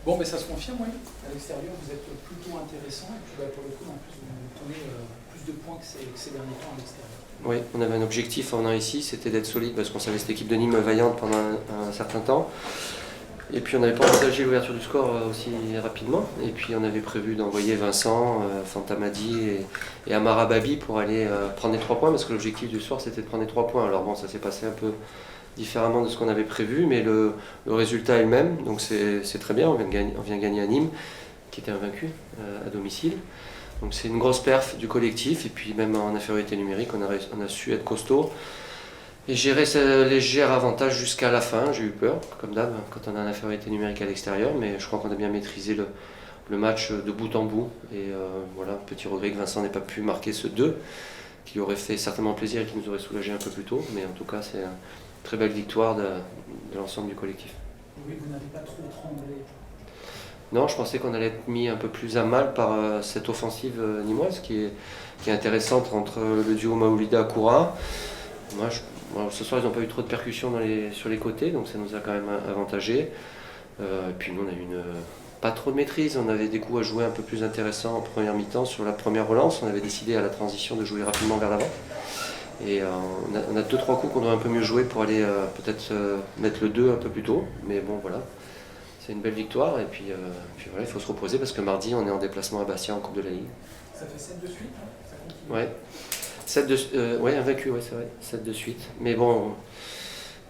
Bon, mais ça se confirme, oui. À l'extérieur, vous êtes plutôt intéressant. Et puis, pour le coup, en plus, vous tenez plus de points que ces derniers temps à l'extérieur. Oui, on avait un objectif en venant ici, c'était d'être solide parce qu'on savait cette équipe de Nîmes vaillante pendant un certain temps. Et puis on n'avait pas envisagé l'ouverture du score aussi rapidement. Et puis on avait prévu d'envoyer Vincent, Fantamadi et Amara Babi pour aller prendre les 3 points parce que l'objectif du soir c'était de prendre les 3 points. Alors bon, ça s'est passé un peu différemment de ce qu'on avait prévu, mais le résultat est le même, donc c'est très bien. On vient gagner à Nîmes, qui était invaincu à domicile. Donc c'est une grosse perf du collectif, et puis même en infériorité numérique, on a su être costaud et gérer ce léger avantage jusqu'à la fin. J'ai eu peur, comme d'hab, quand on a une infériorité numérique à l'extérieur, mais je crois qu'on a bien maîtrisé le match de bout en bout. Et voilà, petit regret que Vincent n'ait pas pu marquer ce 2, qui aurait fait certainement plaisir et qui nous aurait soulagé un peu plus tôt, mais en tout cas c'est une très belle victoire de l'ensemble du collectif. Oui, vous n'avez pas trop tremblé? Non, je pensais qu'on allait être mis un peu plus à mal par cette offensive nîmoise qui est intéressante entre le duo Maoulida-Koura. Ce soir, ils n'ont pas eu trop de percussions sur les côtés, donc ça nous a quand même avantagé. Et puis nous, on a eu pas trop de maîtrise. On avait des coups à jouer un peu plus intéressants en première mi-temps sur la première relance. On avait décidé à la transition de jouer rapidement vers l'avant. Et on a 2-3 coups qu'on doit un peu mieux jouer pour aller peut-être mettre le 2 un peu plus tôt. Mais bon, voilà. C'est une belle victoire et puis voilà, il faut se reposer parce que mardi on est en déplacement à Bastia en Coupe de la Ligue. Ça fait 7 de suite, hein? Ça continue. Ouais. 7 ouais, invaincu, ouais, c'est vrai, 7 de suite. Mais bon,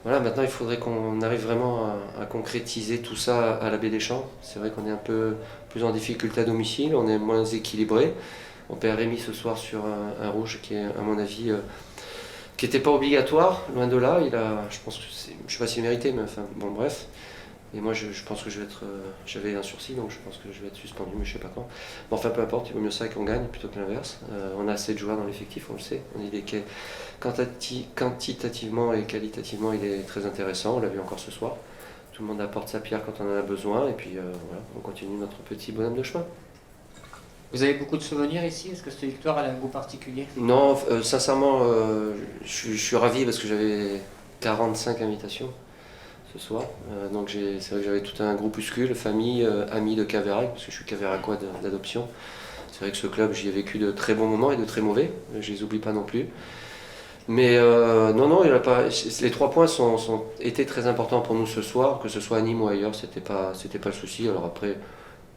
voilà, maintenant il faudrait qu'on arrive vraiment à concrétiser tout ça à la Baie des Champs. C'est vrai qu'on est un peu plus en difficulté à domicile, on est moins équilibré. On perd Rémi ce soir sur un rouge qui est, à mon avis, qui n'était pas obligatoire, loin de là. Je pense que je ne sais pas s'il méritait, mais enfin, bon, bref. Et moi, je pense que je vais être. J'avais un sursis, donc je pense que je vais être suspendu, mais je ne sais pas quand. Mais enfin, peu importe, il vaut mieux ça qu'on gagne plutôt que l'inverse. On a assez de joueurs dans l'effectif, on le sait. Il est quantitativement et qualitativement, il est très intéressant. On l'a vu encore ce soir. Tout le monde apporte sa pierre quand on en a besoin, et puis voilà, on continue notre petit bonhomme de chemin. Vous avez beaucoup de souvenirs ici? Est-ce que cette victoire elle a un goût particulier? Non, sincèrement, je suis ravi parce que j'avais 45 invitations ce soir. Donc c'est vrai que j'avais tout un groupuscule, famille, amis de Caverac, parce que je suis Caveracois d'adoption. C'est vrai que ce club, j'y ai vécu de très bons moments et de très mauvais, je les oublie pas non plus. Mais non, il y en a pas, les 3 points étaient très importants pour nous ce soir, que ce soit à Nîmes ou ailleurs, c'était pas le souci. Alors après,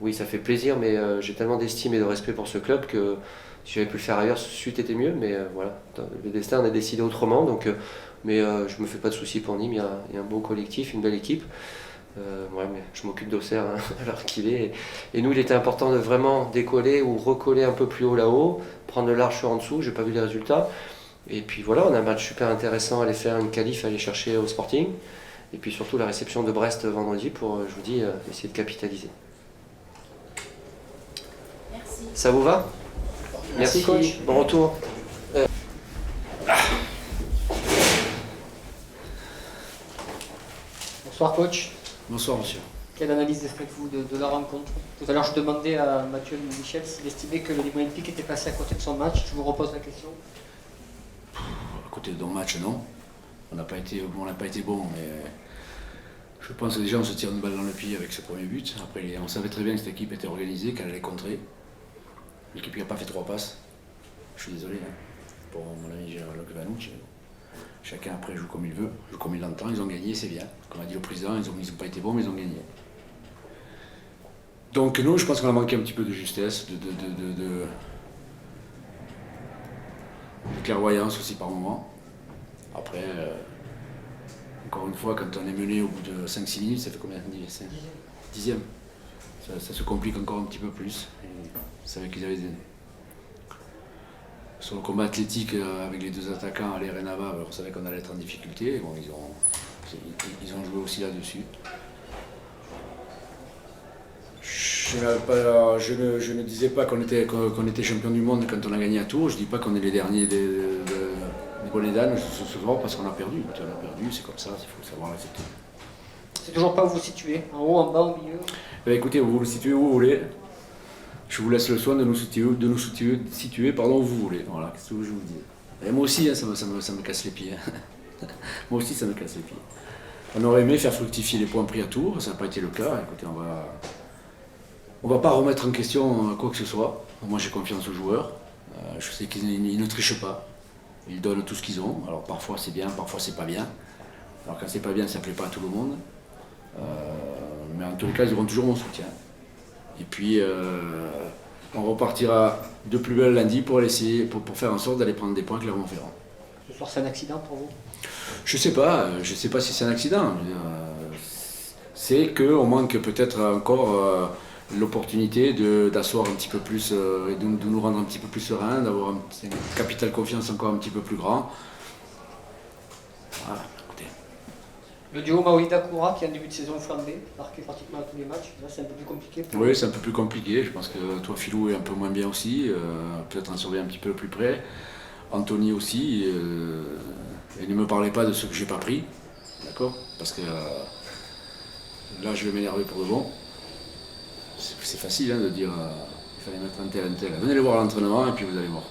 oui, ça fait plaisir, mais j'ai tellement d'estime et de respect pour ce club que si j'avais pu le faire ailleurs, suite était mieux. Mais voilà, le destin en a décidé autrement. Donc, mais je me fais pas de soucis pour Nîmes, il y a un beau collectif, une belle équipe. Ouais, mais je m'occupe d'Auxerre hein, à l'heure qu'il est. Et nous, il était important de vraiment décoller ou recoller un peu plus haut là-haut, prendre le large sur en dessous. J'ai pas vu les résultats. Et puis voilà, on a un match super intéressant à aller faire une qualif, à aller chercher au Sporting. Et puis surtout la réception de Brest vendredi pour, je vous dis, essayer de capitaliser. Merci. Ça vous va? Merci, coach. Bon retour. Bonsoir coach. Bonsoir monsieur. Quelle analyse faites-vous de la rencontre? Tout à l'heure je demandais à Mathieu Michel s'il estimait que le Nîmes Olympique était passé à côté de son match. Je vous repose la question. À côté de ton match, non. On n'a pas été bon, mais je pense que déjà on se tire une balle dans le pied avec ce premier but. Après, on savait très bien que cette équipe était organisée, qu'elle allait contrer. L'équipe n'a pas fait 3 passes. Je suis désolé hein, pour mon ami Gérard Lecvanucci. Chacun après joue comme il veut, joue comme il l'entend, ils ont gagné, c'est bien. Comme a dit le président, ils n'ont pas été bons, mais ils ont gagné. Donc nous, je pense qu'on a manqué un petit peu de justesse, de clairvoyance aussi par moment. Après, encore une fois, quand on est mené au bout de 5-6 minutes, ça fait combien? 10e. Ça se complique encore un petit peu plus. Et vous savez qu'ils avaient sur le combat athlétique avec les 2 attaquants, Aller et Nava, on savait qu'on allait être en difficulté. Bon, ils ont joué aussi là-dessus. Je ne disais pas qu'on était champion du monde quand on a gagné à Tours. Je ne dis pas qu'on est les derniers des bonnets d'âne ce soir parce qu'on a perdu. On a perdu, c'est comme ça, il faut savoir l'accepter. C'est toujours pas où vous vous situez? En haut, en bas, au milieu? Ben écoutez, vous vous situez où vous voulez. Je vous laisse le soin de nous situer où vous voulez. Voilà, qu'est-ce que je vous dis. Et moi aussi, hein, ça me casse les pieds. Moi aussi, ça me casse les pieds. On aurait aimé faire fructifier les points pris à Tours, ça n'a pas été le cas. Écoutez, va pas remettre en question quoi que ce soit. Moi j'ai confiance aux joueurs. Je sais qu'ils ne trichent pas. Ils donnent tout ce qu'ils ont. Alors parfois c'est bien, parfois c'est pas bien. Alors quand c'est pas bien, ça plaît pas à tout le monde. Mais en tous les cas, ils auront toujours mon soutien. Et puis on repartira de plus belle lundi pour faire en sorte d'aller prendre des points à Clermont-Ferrand. Ce soir, c'est un accident pour vous? Je sais pas si c'est un accident. C'est qu'on manque peut-être encore l'opportunité d'asseoir un petit peu plus et de nous rendre un petit peu plus serein, d'avoir un capital confiance encore un petit peu plus grand. Voilà, écoutez. Le duo Maouida-Koura qui en début de saison flambé, marqué pratiquement à tous les matchs, là c'est un peu plus compliqué. Oui, c'est un peu plus compliqué. Je pense que toi, Philou, est un peu moins bien aussi. Peut-être en surveiller un petit peu plus près. Anthony aussi. Et ne me parlez pas de ce que j'ai pas pris. D'accord? Parce que là, je vais m'énerver pour de bon. C'est facile de dire il fallait mettre un tel. Venez le voir à l'entraînement et puis vous allez voir.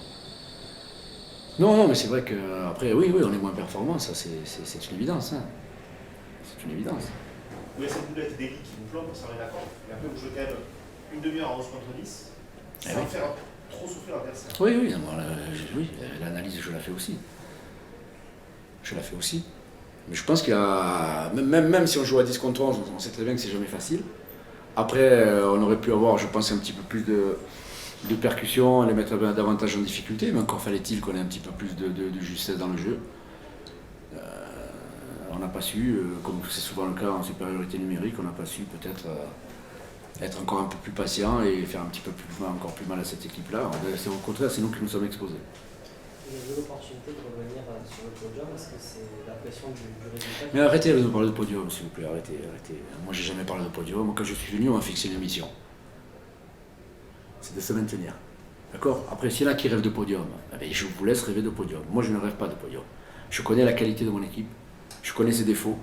Non, mais c'est vrai qu'après, oui, on est moins performant, ça c'est une évidence. Hein. C'est une évidence. Oui, cette boulette d'Eli qui vous plombe, ça on est d'accord. Et après, vous jouez quand même une demi-heure à 11 contre 10, sans faire trop souffrir l'adversaire. Oui, l'analyse, je la fais aussi. Mais je pense qu'il y a. Même si on joue à 10 contre 11, on sait très bien que c'est jamais facile. Après, on aurait pu avoir, je pense, un petit peu plus de percussion, les mettre davantage en difficulté, mais encore fallait-il qu'on ait un petit peu plus de justesse dans le jeu. On n'a pas su, comme c'est souvent le cas en supériorité numérique, on n'a pas su peut-être être encore un peu plus patient et faire un petit peu encore plus mal à cette équipe-là. C'est au contraire, c'est nous qui nous sommes exposés. Vous avez l'opportunité de revenir sur le podium, est-ce que c'est la pression du résultat? Mais arrêtez de parler de podium, s'il vous plaît, arrêtez. Moi, j'ai jamais parlé de podium. Moi, quand je suis venu, on m'a fixé une mission. C'est de se maintenir. D'accord? Après, s'il y en a qui rêvent de podium, je vous laisse rêver de podium. Moi, je ne rêve pas de podium. Je connais la qualité de mon équipe. Je connais ses défauts.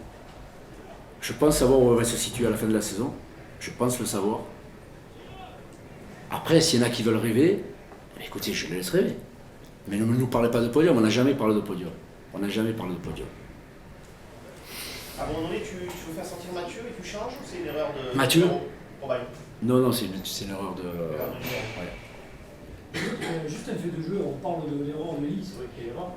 Je pense savoir où elle va se situer à la fin de la saison. Je pense le savoir. Après, s'il y en a qui veulent rêver, écoutez, je les laisse rêver. Mais ne nous parlez pas de podium, on n'a jamais parlé de podium. À un moment donné, tu veux faire sortir Mathieu et tu changes ou c'est une erreur de. Mathieu? Probable. Non, c'est une erreur de. Juste un fait de jeu, on parle de l'erreur de Mélis, c'est vrai qu'il y a l'erreur.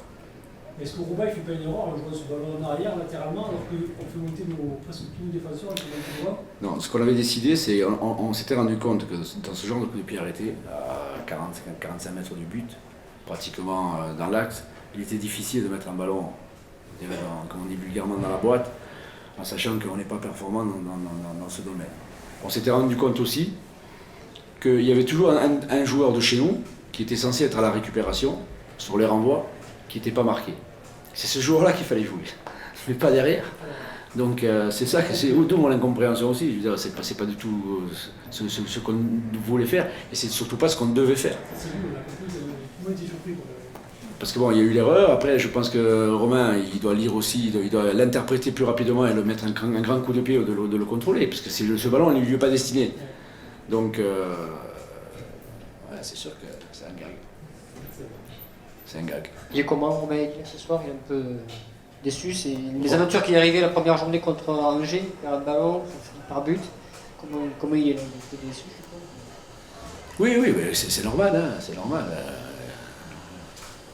Est-ce que Roubaix ne fait pas une erreur en jouant ce ballon en arrière latéralement alors qu'on fait monter presque tous nos défenseurs et qu'on monte le doigt? Non, ce qu'on avait décidé, c'est on s'était rendu compte que dans ce genre de coup de pied arrêté, à 45 mètres du but, pratiquement dans l'axe, il était difficile de mettre un ballon, comme on dit vulgairement, dans la boîte, en sachant qu'on n'est pas performant dans ce domaine. On s'était rendu compte aussi qu'il y avait toujours un joueur de chez nous qui était censé être à la récupération, sur les renvois, qui n'était pas marqué. C'est ce joueur-là qu'il fallait jouer, mais pas derrière. Donc c'est ça, c'est d'où mon incompréhension aussi. Je veux dire, c'est pas du tout ce qu'on voulait faire, et c'est surtout pas ce qu'on devait faire. C'est lui, on a compris, tout le monde était surpris. Parce que bon, il y a eu l'erreur. Après, je pense que Romain, il doit lire aussi, il doit l'interpréter plus rapidement et le mettre un grand coup de pied de le contrôler, parce que ce ballon, il ne lui est pas destiné. Donc, c'est sûr que c'est un gag. C'est un gag. Il est comment Romain Aiguilar ce soir? Il est un peu déçu. C'est les aventures qui est arrivé la première journée contre Angers, il perd le ballon, par but. Comment il est là? Il est un peu déçu, je crois. Oui, c'est normal, hein, c'est normal.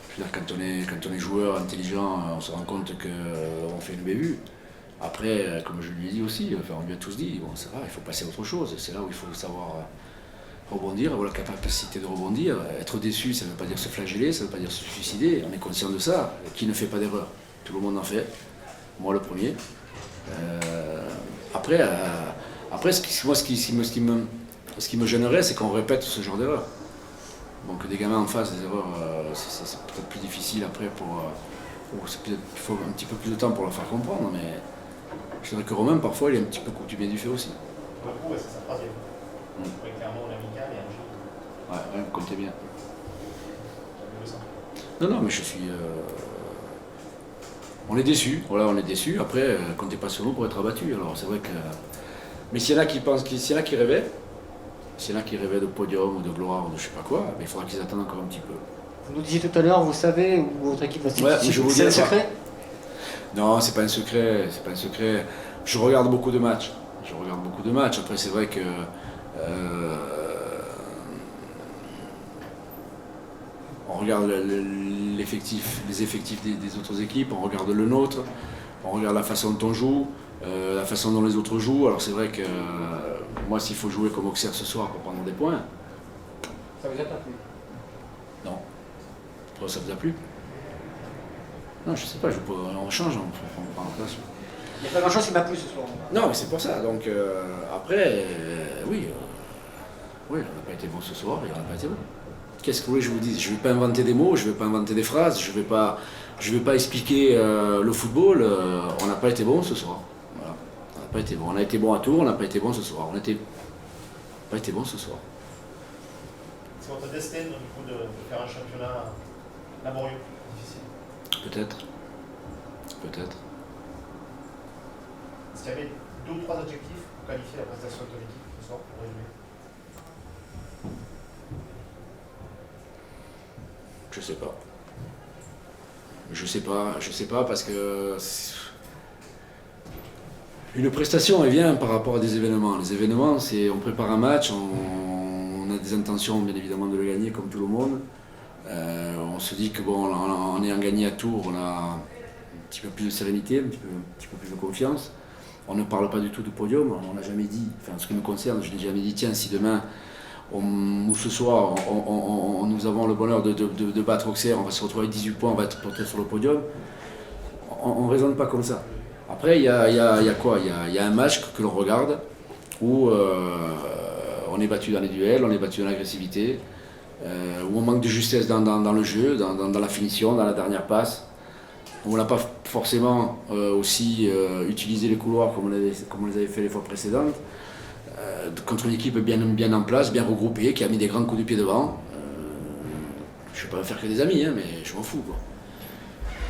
Je veux dire, quand on est joueur intelligent, on se rend compte qu'on fait une bévue. Après, comme je lui ai dit aussi, on lui a tous dit, bon, ça va, il faut passer à autre chose. C'est là où il faut savoir rebondir, avoir la capacité de rebondir. Être déçu, ça ne veut pas dire se flageller, ça ne veut pas dire se suicider. On est conscient de ça. Qui ne fait pas d'erreur? Tout le monde en fait. Moi, le premier. Après, ce qui me gênerait, c'est qu'on répète ce genre d'erreur. Donc que des gamins en face des erreurs, c'est peut-être plus difficile après il faut un petit peu plus de temps pour leur faire comprendre, mais je dirais que Romain, parfois, il est un petit peu coutumier du fait aussi. Pour le coup, c'est sa troisième. Oui, clairement, l'amical et Angers. Ouais, comptez bien. J'avais le sentiment. Non, mais je suis... On est déçus, voilà, on est déçus. Après, comptez pas sur nous pour être abattus. Alors c'est vrai que... Mais s'il y en a qui pensent, s'il y en a qui rêvaient, de podium ou de gloire ou de je sais pas quoi, mais il faudra qu'ils attendent encore un petit peu. Vous nous disiez tout à l'heure, vous savez où votre équipe va se Ouais, situer. je vous C'est un dis ça. secret? Non, c'est pas un secret, Je regarde beaucoup de matchs. Après, c'est vrai que regarde l'effectif, les effectifs des autres équipes, on regarde le nôtre, on regarde la façon dont on joue, la façon dont les autres jouent. Alors c'est vrai que moi, s'il faut jouer comme Auxerre ce soir pour prendre des points, Ça vous a pas plu? non. Toi, ça vous a plu? Non, je sais pas, on change, on prend en place. Il n'y a pas grand-chose qui m'a plu ce soir. Non, mais c'est pour ça. Donc après, oui, on n'a pas été bon ce soir et on n'a pas été bon. Qu'est-ce que vous voulez que je vous dise? Je ne vais pas inventer des mots, je ne vais pas inventer des phrases, je ne vais pas expliquer le football. On n'a pas été bon ce soir. Voilà. On n'a pas été bon. On a été bon à Tours, on n'a pas été bon ce soir. On n'a pas été bon ce soir. C'est votre destin du coup de faire un championnat laborieux, difficile. Peut-être. Peut-être. Est-ce qu'il y avait 2 ou 3 adjectifs pour qualifier la prestation de ton équipe ce soir, pour résumer? Je sais pas parce que une prestation elle vient par rapport à des événements. Les événements, c'est on prépare un match, on a des intentions bien évidemment de le gagner comme tout le monde. On se dit que bon, en ayant gagné à Tours, on a un petit peu plus de sérénité, un petit peu plus de confiance. On ne parle pas du tout du podium, on n'a jamais dit, enfin en ce qui me concerne, je n'ai jamais dit tiens si demain ou ce soir, nous avons le bonheur de battre Auxerre, on va se retrouver avec 18 points, on va être porté sur le podium. On ne raisonne pas comme ça. Après, il y a quoi? Il y a un match que l'on regarde où on est battu dans les duels, on est battu dans l'agressivité, où on manque de justesse dans le jeu, dans la finition, dans la dernière passe. On n'a pas forcément aussi utilisé les couloirs comme on les avait fait les fois précédentes. Contre une équipe bien en place, bien regroupée, qui a mis des grands coups de pied devant. Je ne vais pas faire que des amis, hein, mais je m'en fous. Quoi.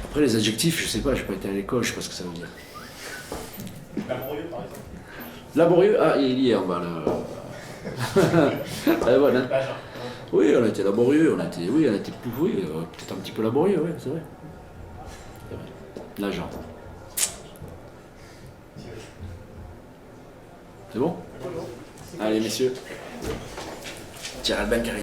Après, les adjectifs, je sais pas, je n'ai pas été à l'école, je ne sais pas ce que ça veut dire. Laborieux, par exemple. Laborieux, ah, il y est en bas là. Voilà. Oui, on a été laborieux, on a été plus, peut-être un petit peu laborieux, oui, c'est vrai. L'agent. C'est bon? Allez, messieurs. Tiens, Alban qui arrive.